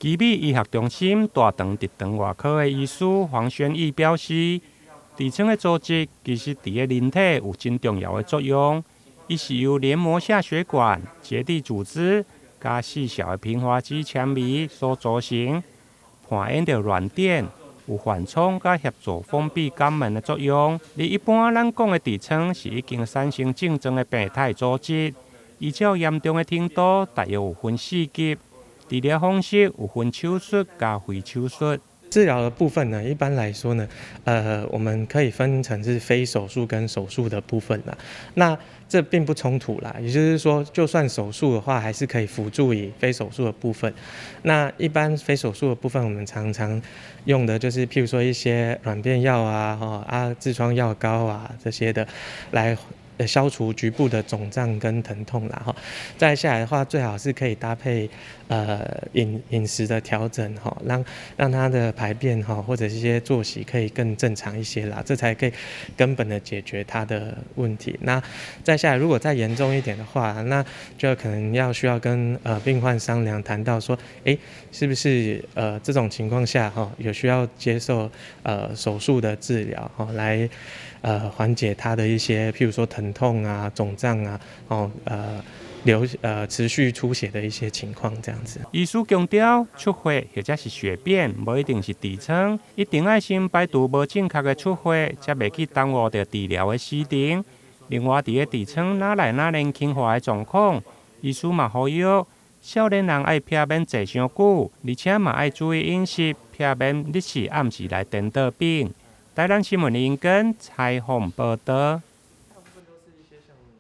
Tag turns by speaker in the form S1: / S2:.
S1: 基美医学中心大肠直肠外科的医师黄宣义表示，底层的组织其实伫个人体有真重要的作用，伊是由黏膜下血管、结缔组织加细小的平滑肌纤维所组成，伴演着软垫。有缓冲甲协助封闭肛门的作用。而一般咱讲的痔疮是已经产生症状的病态组织，依照严重的程度，大约有分4级。治疗方式有分手术加非手术。
S2: 治疗的部分呢，一般来说呢，我们可以分成是非手术跟手术的部分啦。那这并不冲突啦，也就是说，就算手术的话，还是可以辅助以非手术的部分。那一般非手术的部分，我们常常用的就是，譬如说一些软便药啊、痔疮药膏啊这些的，来消除局部的肿胀跟疼痛啦哈。再下来的话，最好是可以搭配饮食的调整哈，让它的排便哈或者是一些作息可以更正常一些啦，这才可以根本的解决它的问题。那再下来，如果再严重一点的话，那就可能需要跟病患商量，谈到说，是不是这种情况下哈有需要接受手术的治疗哈来。缓解它的一些，譬如说疼痛啊、肿胀啊，持续出血的一些情况，这样子。
S1: 医师强调，出血或者是血便，无一定是痔疮，一定要先排除无正确的出血，才袂去耽误着治疗的时程。另外，伫个痔疮哪来哪能轻化的状况，医师嘛呼吁少年人爱避免坐伤久，而且嘛爱注意饮食，避免日时暗时来颠倒病。台南新闻林根采访报道。